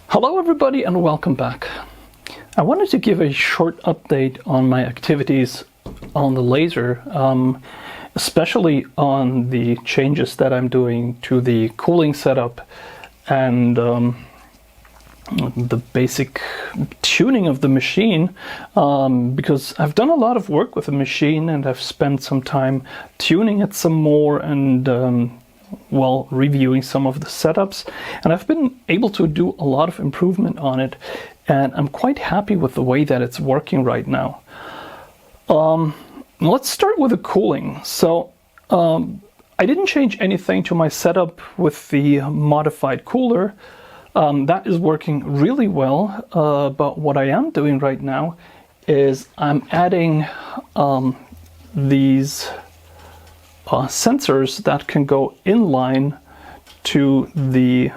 Hello everybody and welcome back. I wanted to give a short update on my activities on the laser, especially on the changes that I'm doing to the cooling setup and the basic tuning of the machine, because I've done a lot of work with the machine and I've spent some time tuning it some more and reviewing some of the setups, and I've been able to do a lot of improvement on it, and I'm quite happy with the way that it's working right now. Let's start with the cooling. So I didn't change anything to my setup with the modified cooler. That is working really well, but what I am doing right now is I'm adding these sensors that can go in line to the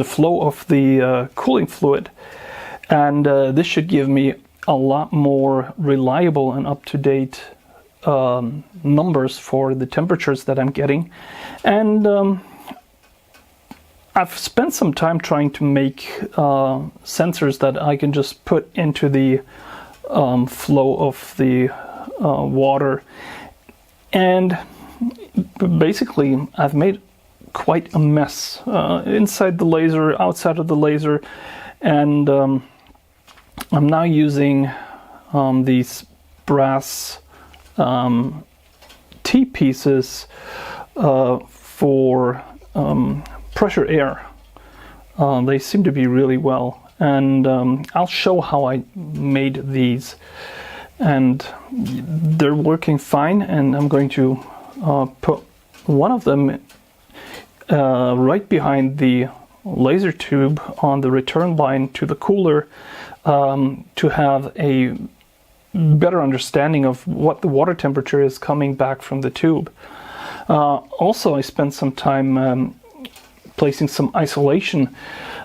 flow of the cooling fluid, and this should give me a lot more reliable and up-to-date numbers for the temperatures that I'm getting. And I've spent some time trying to make sensors that I can just put into the flow of the water, and basically I've made quite a mess inside the laser, outside of the laser, and I'm now using these brass T-pieces for pressure air. They seem to be really well, and I'll show how I made these, and they're working fine, and I'm going to put one of them right behind the laser tube on the return line to the cooler, to have a better understanding of what the water temperature is coming back from the tube. Also, I spent some time placing some isolation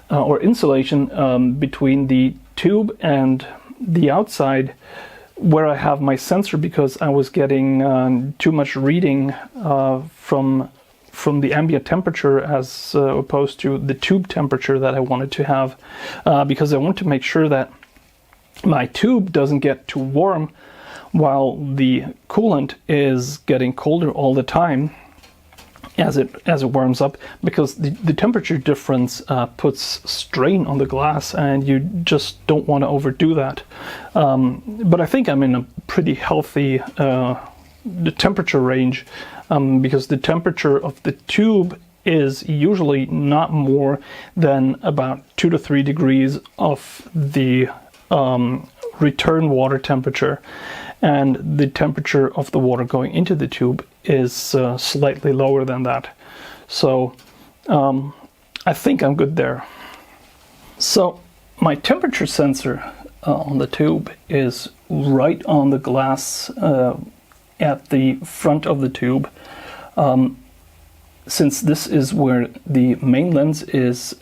or insulation between the tube and the outside where I have my sensor, because I was getting too much reading from the ambient temperature as opposed to the tube temperature that I wanted to have, because I want to make sure that my tube doesn't get too warm while the coolant is getting colder all the time as it warms up, because the temperature difference puts strain on the glass, and you just don't want to overdo that. But I think I'm in a pretty healthy the temperature range, because the temperature of the tube is usually not more than about 2 to 3 degrees of the return water temperature, and the temperature of the water going into the tube is slightly lower than that. So I think I'm good there. So my temperature sensor on the tube is right on the glass at the front of the tube. Since this is where the main lens is,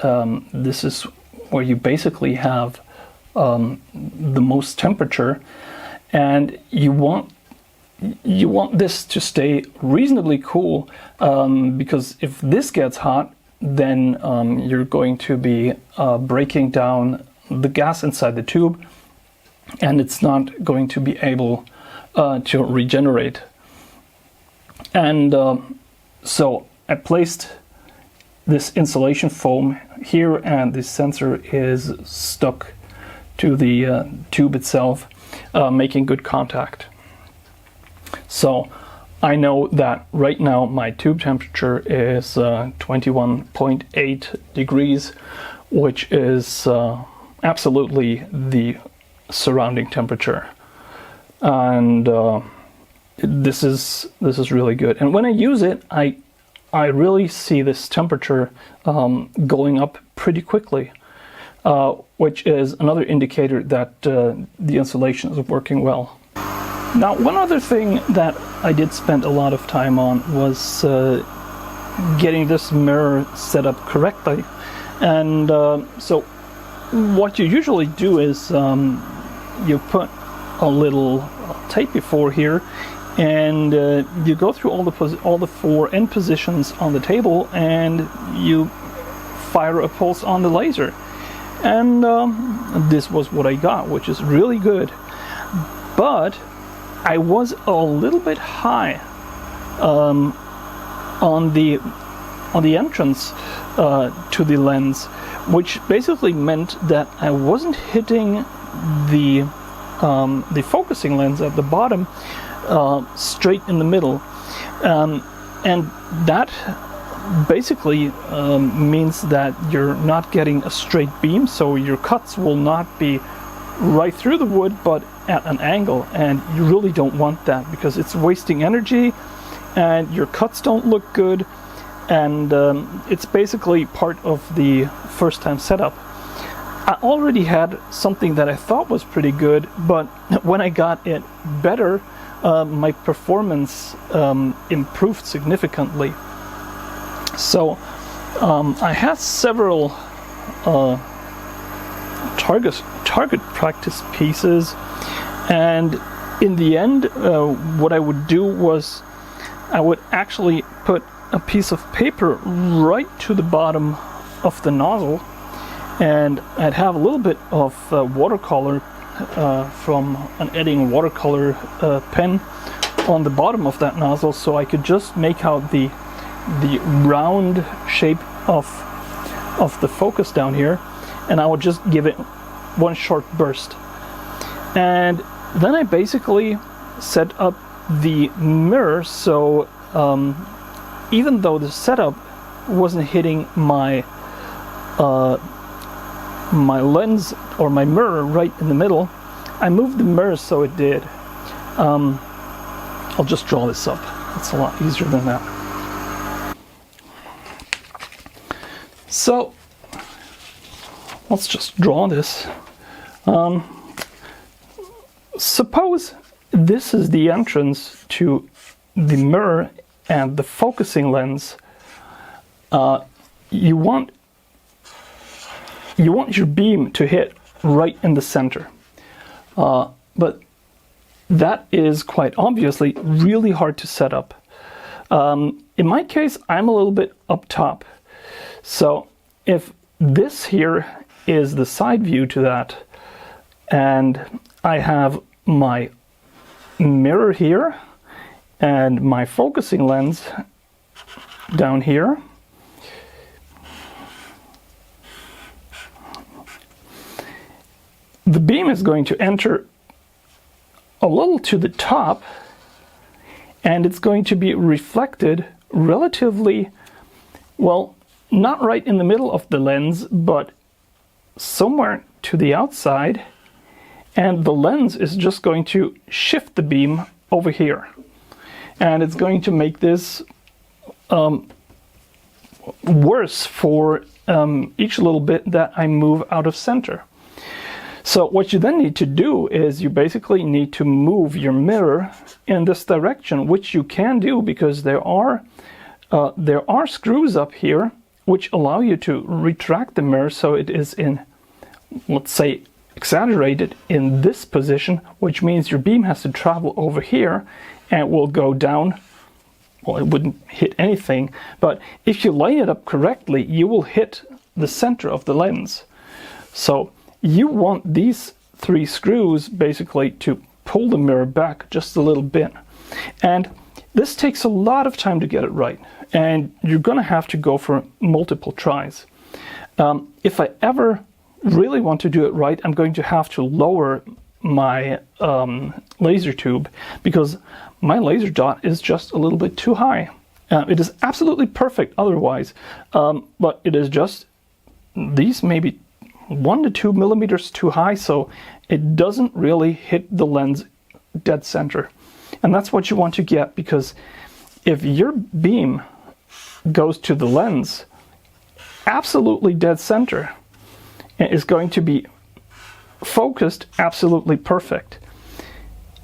this is where you basically have the most temperature, and you want this to stay reasonably cool, because if this gets hot, then you're going to be breaking down the gas inside the tube, and it's not going to be able to regenerate. And so I placed this insulation foam here, and the sensor is stuck to the tube itself, making good contact. So I know that right now my tube temperature is 21.8 degrees, which is absolutely the surrounding temperature, and this is really good. And when I use it, I really see this temperature going up pretty quickly, which is another indicator that the insulation is working well. Now, one other thing that I did spend a lot of time on was getting this mirror set up correctly. And so what you usually do is you put a little tape before here, and you go through all the 4 end positions on the table, and you fire a pulse on the laser. And this was what I got, which is really good. But I was a little bit high on the entrance to the lens, which basically meant that I wasn't hitting the focusing lens at the bottom straight in the middle, and that basically means that you're not getting a straight beam, so your cuts will not be right through the wood but at an angle, and you really don't want that because it's wasting energy and your cuts don't look good, and it's basically part of the first time setup. I already had something that I thought was pretty good, but when I got it better, my performance improved significantly. So I had several target practice pieces, and in the end what I would do was I would actually put a piece of paper right to the bottom of the nozzle, and I'd have a little bit of watercolor from an Edding watercolor pen on the bottom of that nozzle, so I could just make out the round shape of the focus down here, and I would just give it one short burst. And then I basically set up the mirror, so even though the setup wasn't hitting my my lens or my mirror right in the middle, I moved the mirror so it did. I'll just draw this up. It's a lot easier than that. So let's just draw this. Suppose this is the entrance to the mirror and the focusing lens. You want your beam to hit right in the center, but that is quite obviously really hard to set up. In my case, I'm a little bit up top, so if this here is the side view to that, and I have my mirror here and my focusing lens down here, the beam is going to enter a little to the top, and it's going to be reflected relatively, well, not right in the middle of the lens, but somewhere to the outside, and the lens is just going to shift the beam over here, and it's going to make this worse for each little bit that I move out of center. So what you then need to do is you basically need to move your mirror in this direction, which you can do because there are screws up here which allow you to retract the mirror so it is in, let's say, exaggerated in this position, which means your beam has to travel over here and will go down. Well, it wouldn't hit anything, but if you line it up correctly, you will hit the center of the lens. So you want these three screws basically to pull the mirror back just a little bit. And this takes a lot of time to get it right, and you're going to have to go for multiple tries. If I ever really want to do it right, I'm going to have to lower my laser tube, because my laser dot is just a little bit too high. It is absolutely perfect otherwise, but it is just these maybe 1 to 2 millimeters too high, so it doesn't really hit the lens dead center. And that's what you want to get, because if your beam goes to the lens absolutely dead center, it is going to be focused absolutely perfect.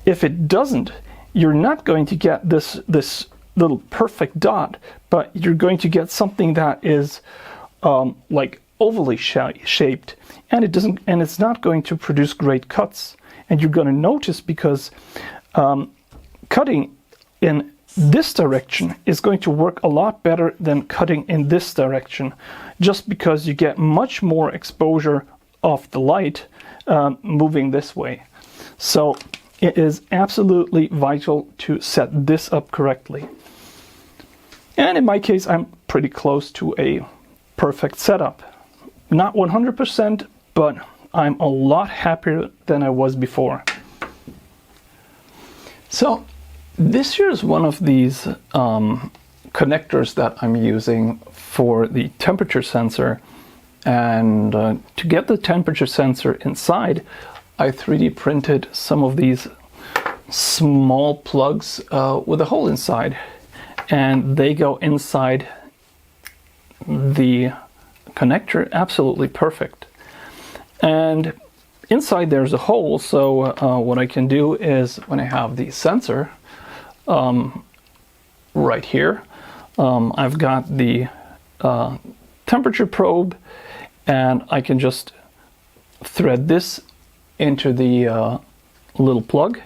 If it doesn't, you're not going to get this little perfect dot, but you're going to get something that is like ovally shaped, and it's not going to produce great cuts. And you're going to notice, because cutting in this direction is going to work a lot better than cutting in this direction, just because you get much more exposure of the light moving this way. So it is absolutely vital to set this up correctly. And in my case, I'm pretty close to a perfect setup. Not 100%, but I'm a lot happier than I was before. So this here is one of these connectors that I'm using for the temperature sensor. And to get the temperature sensor inside, I 3D printed some of these small plugs with a hole inside. And they go inside the connector absolutely perfect. And inside there's a hole, so what I can do is, when I have the sensor right here, I've got the temperature probe, and I can just thread this into the little plug,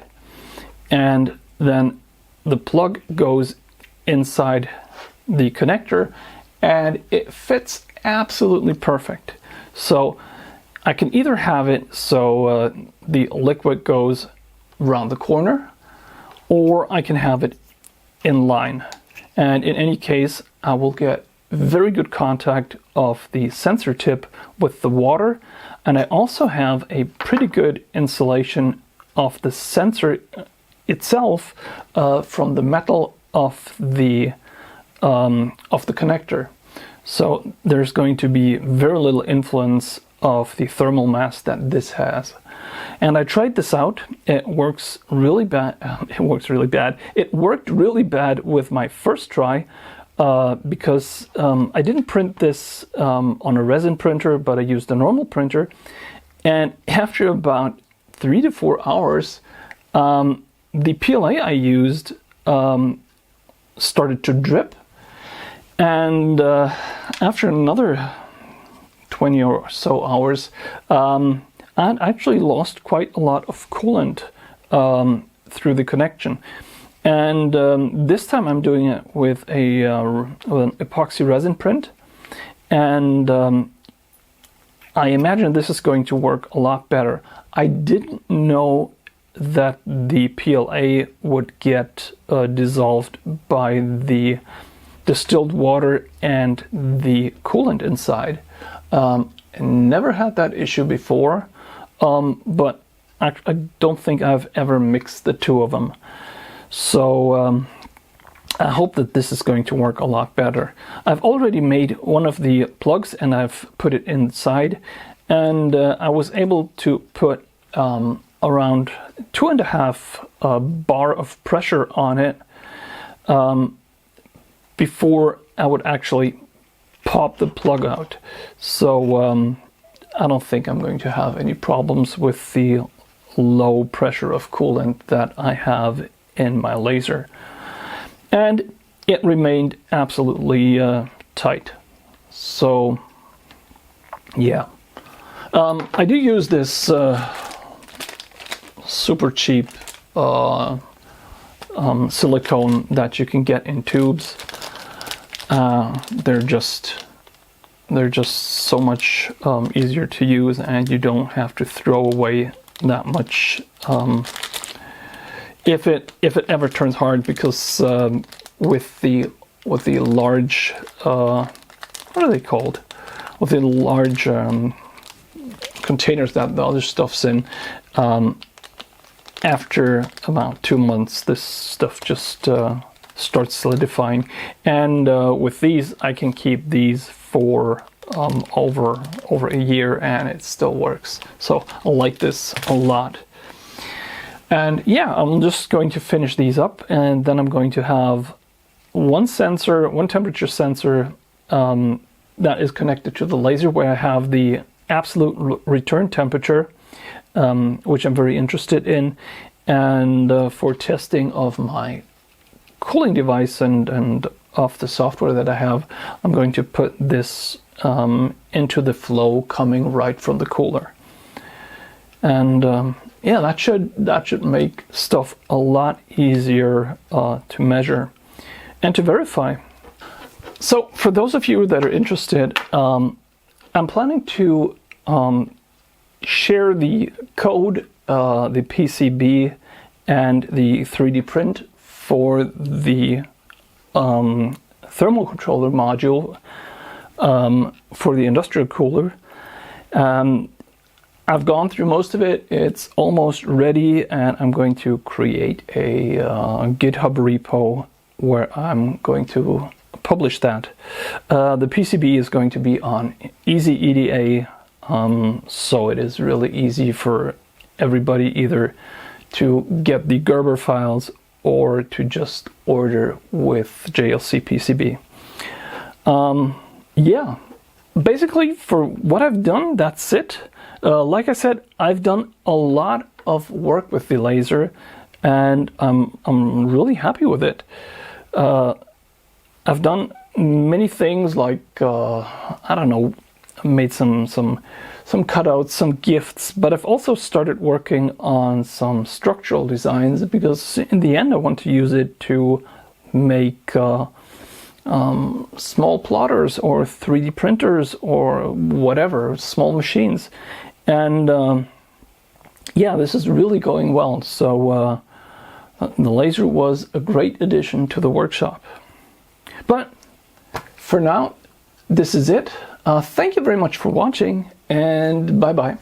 and then the plug goes inside the connector, and it fits absolutely perfect. So I can either have it so the liquid goes around the corner, or I can have it in line. And in any case, I will get very good contact of the sensor tip with the water, and I also have a pretty good insulation of the sensor itself from the metal of the connector. So there's going to be very little influence of the thermal mass that this has. And I tried this out. It works really bad. It worked really bad with my first try because I didn't print this on a resin printer, but I used a normal printer. And after about 3 to 4 hours, the PLA I used started to drip, and after another 20 or so hours, I actually lost quite a lot of coolant through the connection. And this time I'm doing it with an epoxy resin print, and I imagine this is going to work a lot better. I didn't know that the PLA would get dissolved by the distilled water and the coolant inside. I never had that issue before, but I don't think I've ever mixed the two of them. So I hope that this is going to work a lot better. I've already made one of the plugs and I've put it inside, and I was able to put around 2.5 bar of pressure on it before I would actually pop the plug out. So I don't think I'm going to have any problems with the low pressure of coolant that I have in my laser. And it remained absolutely tight. So yeah, I do use this super cheap silicone that you can get in tubes. They're just so much easier to use, and you don't have to throw away that much if it ever turns hard, because with the large what are they called? With the large containers that the other stuff's in, after about 2 months, this stuff just starts solidifying. And with these, I can keep these for over a year, and it still works. So I like this a lot. And yeah, I'm just going to finish these up, and then I'm going to have one temperature sensor that is connected to the laser, where I have the absolute return temperature, which I'm very interested in, and for testing of my cooling device and of the software that I have, I'm going to put this into the flow coming right from the cooler. And yeah, that should make stuff a lot easier to measure. and to verify. So for those of you that are interested, I'm planning to share the code, the PCB and the 3D print for the thermal controller module for the industrial cooler. I've gone through most of it. It's almost ready, and I'm going to create a GitHub repo where I'm going to publish that. The PCB is going to be on Easy EDA, so it is really easy for everybody either to get the Gerber files or to just order with JLC PCB. Yeah, basically for what I've done, that's it. Like I said, I've done a lot of work with the laser, and I'm really happy with it. I've done many things like I don't know, made some cutouts, some gifts, but I've also started working on some structural designs, because in the end I want to use it to make small plotters or 3D printers or whatever, small machines. And yeah, this is really going well. So the laser was a great addition to the workshop. But for now, this is it. Thank you very much for watching, and bye-bye.